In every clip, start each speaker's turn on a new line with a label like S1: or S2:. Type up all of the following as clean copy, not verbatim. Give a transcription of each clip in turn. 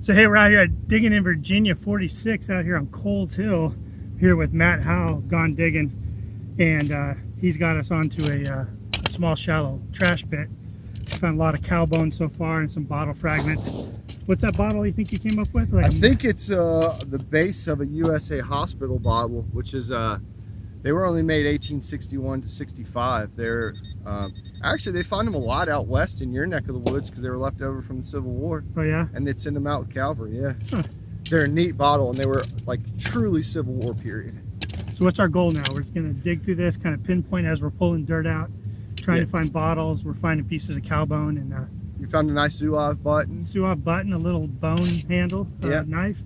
S1: So hey, we're out here at Digging in Virginia 46 out here on Coles Hill, here with Matt Howe, Gone Digging, and he's got us onto a small shallow trash pit. We found a lot of cow bones so far and some bottle fragments. What's that bottle you think you came up with? Like
S2: I think it's the base of a USA hospital bottle, which is they were only made 1861 to 65. They're actually, they find them a lot out west in your neck of the woods because they were left over from the Civil War.
S1: Oh yeah?
S2: And they'd send them out with cavalry, yeah.
S1: Huh.
S2: They're a neat bottle, and they were like truly Civil War period.
S1: So what's our goal now? We're just gonna dig through this, kind of pinpoint as we're pulling dirt out, trying to find bottles. We're finding pieces of cow bone and
S2: you found a nice Zouave button.
S1: Zouave button, a little bone handle, knife.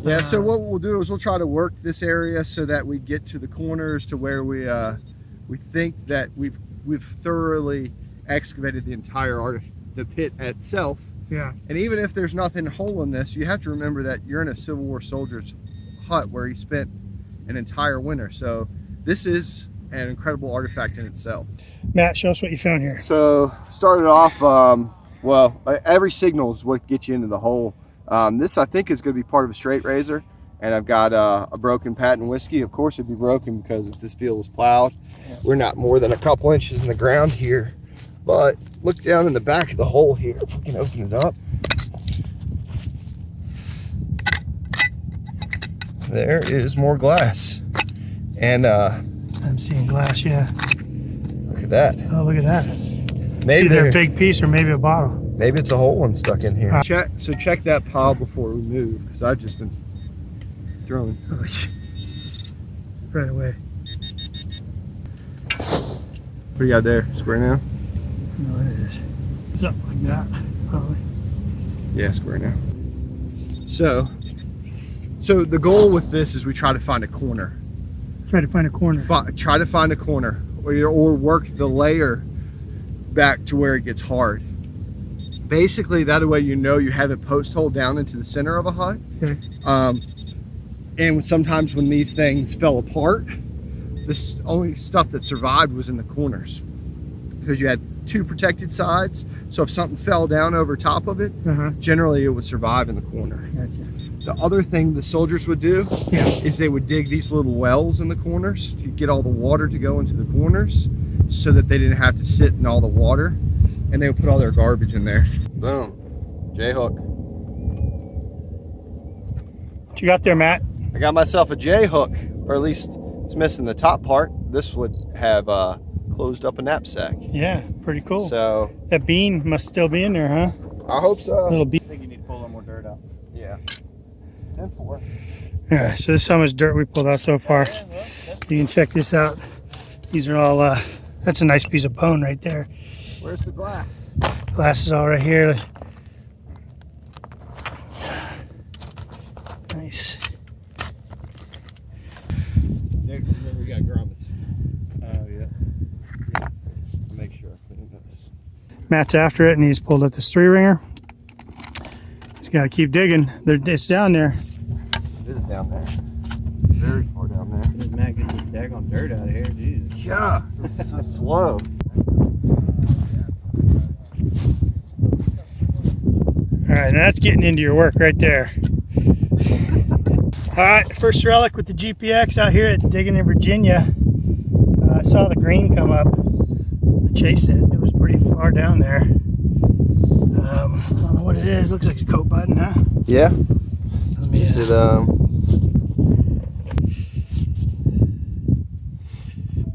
S2: Yeah, so what we'll do is we'll try to work this area so that we get to the corners to where we think that we've thoroughly excavated the entire the pit itself.
S1: Yeah. And
S2: even if there's nothing hole in this, you have to remember that you're in a Civil War soldier's hut where he spent an entire winter. So this is an incredible artifact in itself.
S1: Matt, show us what you found here.
S2: So started off, well, every signal is what gets you into the hole. This I think is going to be part of a straight razor, and I've got a broken patent whiskey. Of course it'd be broken because if this field was plowed, we're not more than a couple inches in the ground here. But look down in the back of the hole here, if we can open it up. There is more glass. And
S1: I'm seeing glass, yeah.
S2: look at that.
S1: Oh, look at that.
S2: Maybe
S1: either a big piece or maybe a bottle.
S2: Maybe it's a whole one stuck in here. Check that pile before we move, because I've just been throwing.
S1: Right away.
S2: What do you got there? Square now?
S1: No, it is. Something like that, probably.
S2: Yeah, square now. So the goal with this is we try to find a corner.
S1: Try to find a corner.
S2: Try to find a corner, or work the layer back to where it gets hard. Basically, that way you know you have a post hole down into the center of a hut.
S1: Okay.
S2: And sometimes when these things fell apart, the only stuff that survived was in the corners, because you had two protected sides. So if something fell down over top of it, generally it would survive in the corner.
S1: Gotcha.
S2: The other thing the soldiers would do is they would dig these little wells in the corners to get all the water to go into the corners, so that they didn't have to sit in all the water, and they would put all their garbage in there. Boom, J-hook.
S1: What you got there, Matt?
S2: I got myself a J-hook, or at least it's missing the top part. This would have closed up a knapsack.
S1: Yeah, pretty cool.
S2: So
S1: that bean must still be in there, huh?
S2: I hope so.
S1: Little bean.
S3: I think you need to pull a little more dirt out.
S2: Yeah. 10-4.
S1: Yeah, so this is how much dirt we pulled out so far. You can check this out. These are all, that's a nice piece of bone right there.
S2: Where's the glass?
S1: Glass is all right here. Nice.
S2: There, we got grommets.
S3: Oh, yeah.
S2: I'll make sure I put in this.
S1: Matt's after it, and he's pulled up this 3-ringer. He's got to keep digging. It's down there.
S2: It is down there. Very far down there.
S3: Does Matt get this daggone dirt out of here? Jesus.
S2: Yeah, it's so slow.
S1: All right, now that's getting into your work right there. All right, first relic with the GPX out here at Digging in Virginia. I saw the green come up. I chased it. It was pretty far down there. I don't know what it is. Looks like a coat button, huh?
S2: Yeah.
S1: Is
S2: it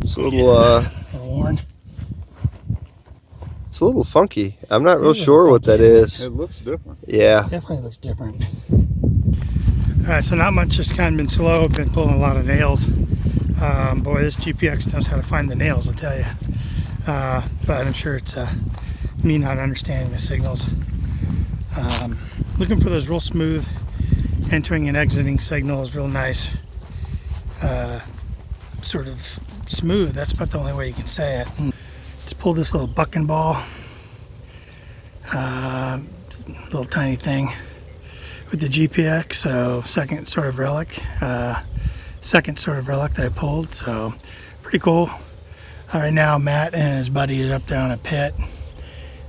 S2: it's a little
S1: worn.
S2: It's a little funky. I'm not real sure what that is.
S3: It looks different.
S2: Yeah.
S1: Definitely looks different. All right, so not much, just kind of been slow. I've been pulling a lot of nails. Boy, this GPX knows how to find the nails, I'll tell you. But I'm sure it's me not understanding the signals. Looking for those real smooth entering and exiting signals, real nice. Sort of smooth, that's about the only way you can say it. Just pull this little bucking ball. Little tiny thing with the GPX, so second sort of relic that I pulled, so pretty cool. All right, now Matt and his buddy is up there on a pit.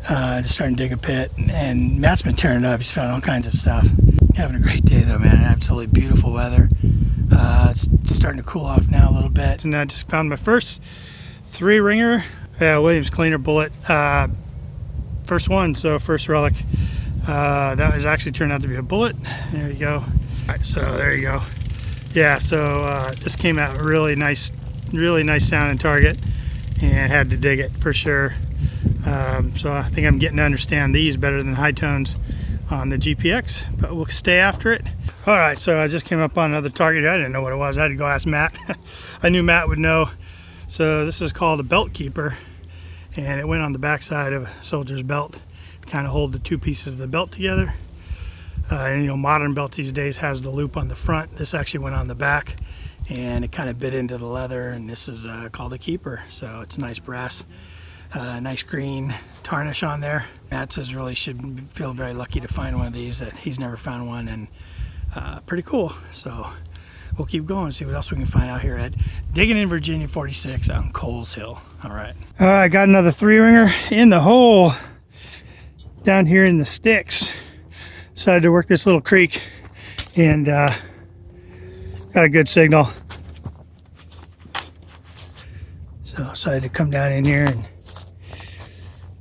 S1: just starting to dig a pit, and Matt's been tearing it up. He's found all kinds of stuff. Having a great day though, man. Absolutely beautiful weather. It's starting to cool off now a little bit. And I just found my first 3-ringer, Williams cleaner bullet. First one, so first relic. That was actually turned out to be a bullet. There you go. All right, so there you go. Yeah, so this came out really nice sounding target, and had to dig it for sure. So I think I'm getting to understand these better than high tones on the GPX, but we'll stay after it. All right, so I just came up on another target. I didn't know what it was. I had to go ask Matt. I knew Matt would know. So this is called a belt keeper, and it went on the backside of a soldier's belt to kind of hold the two pieces of the belt together. And you know, modern belts these days has the loop on the front. This actually went on the back, and it kind of bit into the leather, and this is called a keeper. So it's nice brass, nice green tarnish on there. Matt says really should feel very lucky to find one of these, that he's never found one, and pretty cool. So we'll keep going, see what else we can find out here at Digging in Virginia 46 out in Coles Hill. All right, I got another 3-ringer in the hole down here in the sticks. Decided to work this little creek, and got a good signal. So I decided to come down in here and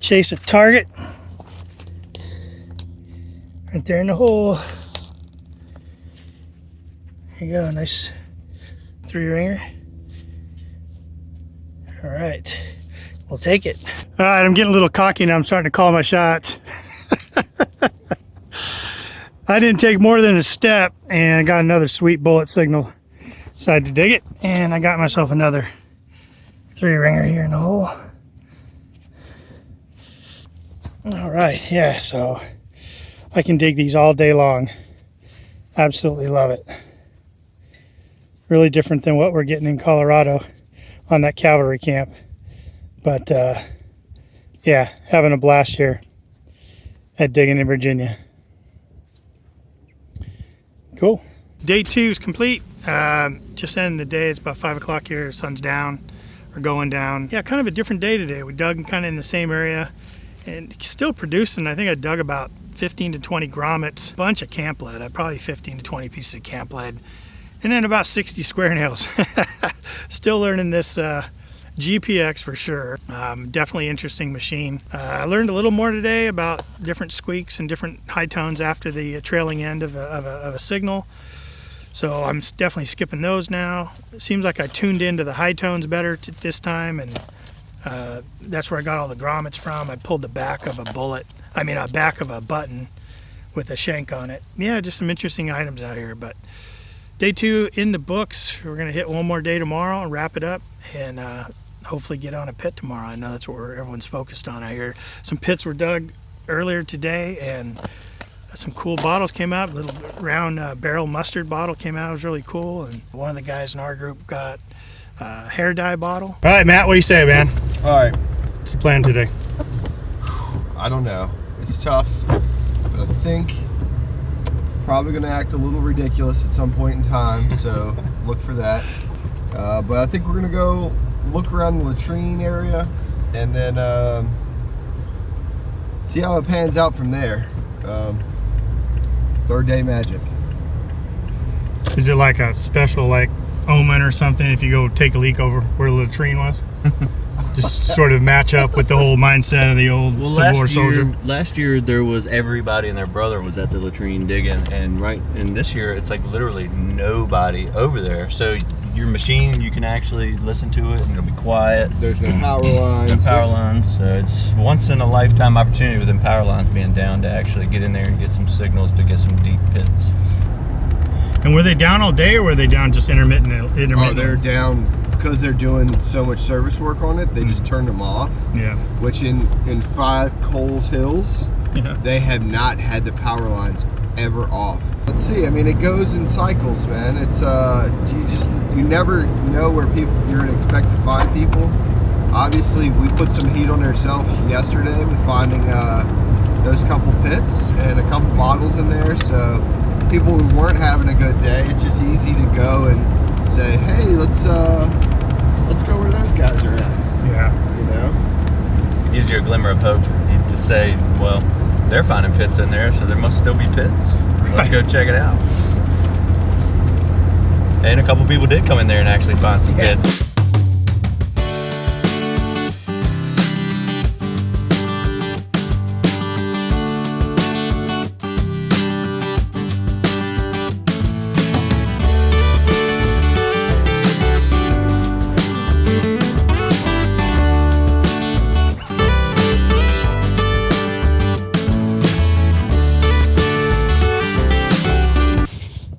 S1: chase a target right there in the hole. There you go, nice 3-ringer. All right, we'll take it. All right, I'm getting a little cocky now. I'm starting to call my shots. I didn't take more than a step, and I got another sweet bullet signal. Decided to dig it, and I got myself another 3-ringer here in the hole. All right, yeah, so I can dig these all day long. Absolutely love it. Really different than what we're getting in Colorado on that cavalry camp. But yeah, having a blast here at Digging in Virginia. Cool. Day 2 is complete. Just ending the day. It's about 5 o'clock here. Sun's down or going down. Yeah, kind of a different day today. We dug kind of in the same area and still producing. I think I dug about 15 to 20 grommets, bunch of camp lead, probably 15 to 20 pieces of camp lead, and then about 60 square nails. Still learning this GPX for sure. Definitely interesting machine. I learned a little more today about different squeaks and different high tones after the trailing end of a signal. So I'm definitely skipping those now. It seems like I tuned into the high tones better this time, and that's where I got all the grommets from. I pulled the back of a back of a button with a shank on it. Yeah, just some interesting items out here. But day 2 in the books. We're gonna hit one more day tomorrow and wrap it up, and hopefully get on a pit tomorrow. I know that's what everyone's focused on out here. Some pits were dug earlier today, and some cool bottles came out. A little round barrel mustard bottle came out. It was really cool. And one of the guys in our group got a hair dye bottle. All right, Matt, what do you say, man?
S2: All right.
S1: What's the plan today?
S2: I don't know. It's tough, but I think probably going to act a little ridiculous at some point in time, so look for that. But I think we're going to go look around the latrine area, and then see how it pans out from there. Third day magic.
S1: Is it like a special omen or something if you go take a leak over where the latrine was? Just sort of match up with the whole mindset of the old Civil War soldier.
S3: Last year there was everybody and their brother was at the latrine digging, and this year it's like literally nobody over there. So your machine, you can actually listen to it and it'll be quiet.
S2: There's no power lines.
S3: No power lines. So it's once in a lifetime opportunity with them power lines being down to actually get in there and get some signals to get some deep pits.
S1: And were they down all day, or were they down just intermittent?
S2: Oh, they're down because they're doing so much service work on it. They just turned them off.
S1: Yeah.
S2: Which in 5 Coles Hills, they have not had the power lines ever off. Let's see. I mean, it goes in cycles, man. It's you never know where you're gonna expect to find people. Obviously, we put some heat on ourselves yesterday with finding those couple pits and a couple bottles in there. So people who weren't having a good day, it's just easy to go and say, hey, let's go where those guys are at.
S1: Yeah.
S2: You know?
S3: It gives you a glimmer of hope. You to say, well, they're finding pits in there, so there must still be pits. Let's go check it out. And a couple people did come in there and actually find some pits.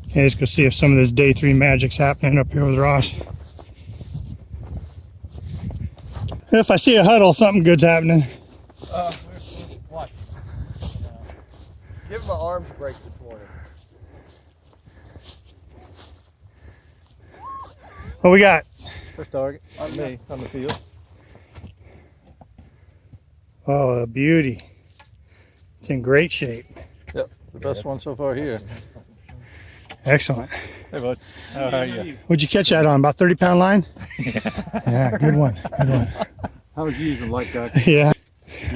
S1: Okay, let's go see if some of this day 3 magic's happening up here with Ross. If I see a huddle, something good's happening.
S2: Watch. Give my arms a break this morning.
S1: What we got?
S4: First target on me on the field.
S1: Oh, a beauty. It's in great shape.
S4: Yep, the best one so far here.
S1: Excellent.
S4: Hey, bud. How are you?
S1: What'd you catch that on? About 30-pound line? Yeah, good one. Good one.
S4: I was using light jacket.
S1: Yeah.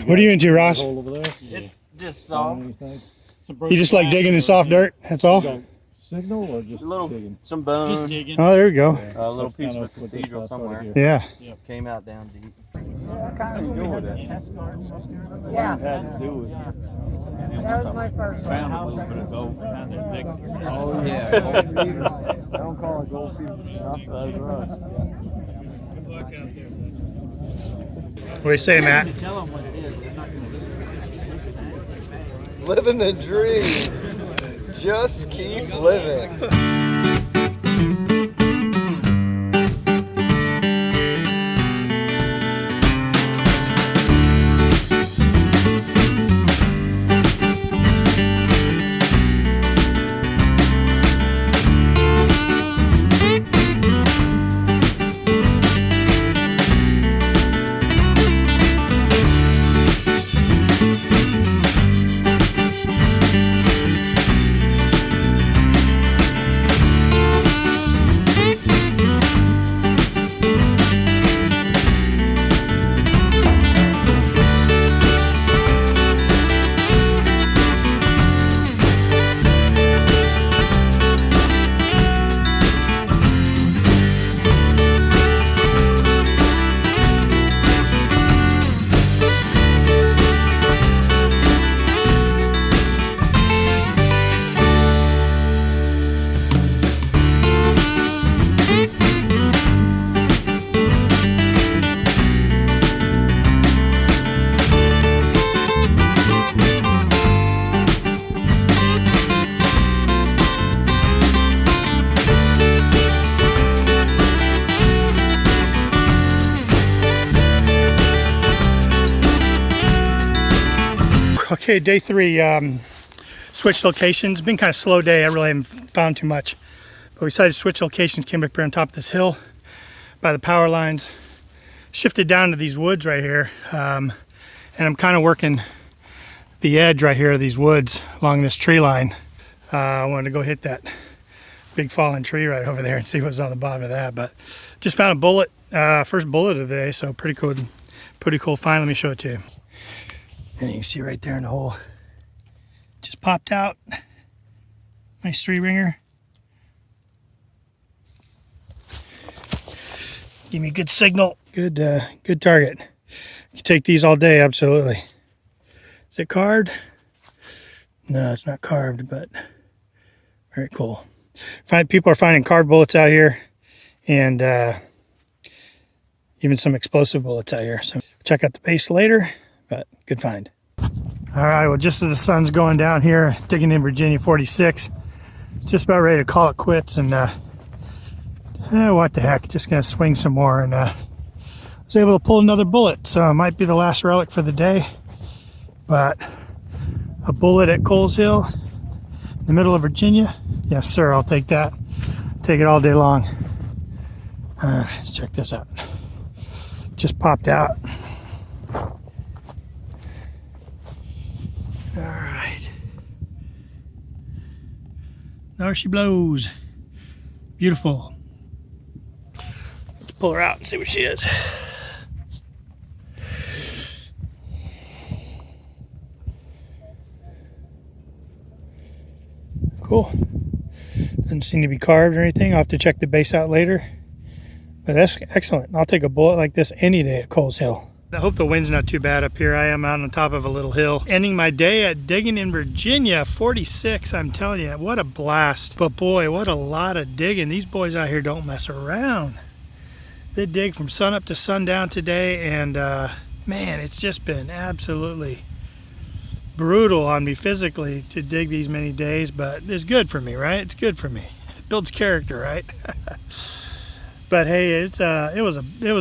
S1: What are you into, Ross?
S4: Hole over there.
S3: Just soft.
S1: You just like digging in soft dirt? That's all?
S4: Signal or just digging?
S3: Some bone.
S5: Just digging.
S1: Oh, there you go.
S3: A little
S4: That's
S3: piece
S4: kinda
S3: of
S4: what this
S3: cathedral
S4: last part
S3: somewhere.
S4: here.
S1: Yeah.
S3: Came out down deep.
S4: Yeah, I kind of enjoyed it.
S5: Yeah.
S4: Had to do it.
S5: That was my first one.
S4: Found a little bit of gold behind that detector.
S2: Oh yeah, gold fever. I don't call it gold fever for nothing.
S4: That's right.
S1: What do you say, Matt?
S5: Tell them what it is. They're not going to listen.
S2: Living the dream. Just keep living.
S1: Okay, day 3, switch locations. Been kind of a slow day. I really haven't found too much. But we decided to switch locations. Came up here on top of this hill by the power lines. Shifted down to these woods right here. And I'm kind of working the edge right here of these woods along this tree line. I wanted to go hit that big fallen tree right over there and see what's on the bottom of that. But just found a bullet, first bullet of the day. So pretty cool find. Let me show it to you. And you can see right there in the hole, just popped out. Nice 3-ringer. Give me a good signal. Good target. You can take these all day, absolutely. Is it carved? No, it's not carved, but very cool. People are finding carved bullets out here, and even some explosive bullets out here. So check out the base later. But good find. All right, well, just as the sun's going down here, digging in Virginia 46, just about ready to call it quits, and what the heck, just gonna swing some more, and was able to pull another bullet, so it might be the last relic for the day, but a bullet at Coles Hill, in the middle of Virginia, yes sir, I'll take that, take it all day long. All right, let's check this out. Just popped out. All right. There she blows. Beautiful. Let's pull her out and see what she is. cool. Doesn't seem to be carved or anything. I'll have to check the base out later. But that's excellent. I'll take a bullet like this any day at Coles Hill. I hope the wind's not too bad up here. I am out on top of a little hill. Ending my day at digging in Virginia, 46. I'm telling you, what a blast. But boy, what a lot of digging. These boys out here don't mess around. They dig from sun up to sundown today, and man, it's just been absolutely brutal on me physically to dig these many days, but it's good for me, right? It's good for me. It builds character, right? But hey, it was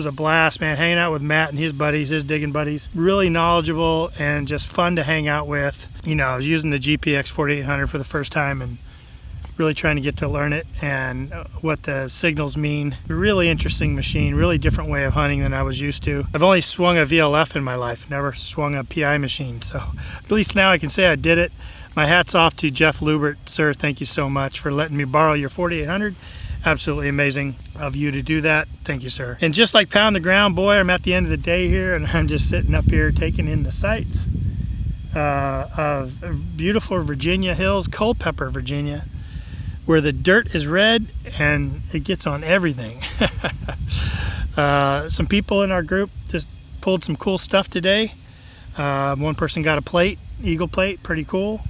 S1: a blast, man, hanging out with Matt and his buddies, his digging buddies. Really knowledgeable and just fun to hang out with. You know, I was using the GPX 4800 for the first time and really trying to get to learn it and what the signals mean. Really interesting machine, really different way of hunting than I was used to. I've only swung a VLF in my life, never swung a PI machine, so at least now I can say I did it. My hat's off to Jeff Lubert, sir. Thank you so much for letting me borrow your 4800. Absolutely amazing of you to do that. Thank you, sir. And just like Pound the Ground, boy, I'm at the end of the day here, and I'm just sitting up here taking in the sights of beautiful Virginia hills, Culpeper, Virginia, where the dirt is red and it gets on everything. Some people in our group just pulled some cool stuff today. One person got a plate, eagle plate, pretty cool.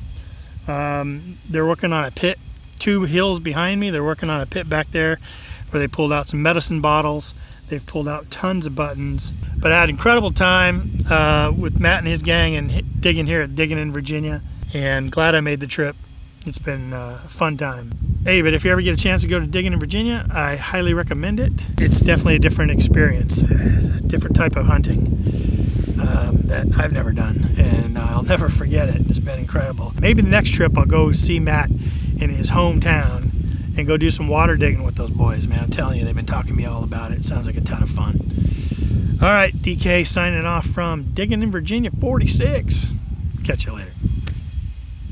S1: They're working on a pit 2 hills behind me. They're working on a pit back there where they pulled out some medicine bottles. They've pulled out tons of buttons. But I had an incredible time with Matt and his gang and digging here at Digging in Virginia, and glad I made the trip. It's been a fun time. Hey, but if you ever get a chance to go to Digging in Virginia, I highly recommend it. It's definitely a different experience, a different type of hunting that I've never done, and I'll never forget it. It's been incredible. Maybe the next trip I'll go see Matt in his hometown and go do some water digging with those boys, man. I'm telling you, they've been talking to me all about it. It sounds like a ton of fun. All right, DK signing off from Digging in Virginia 46. Catch you later.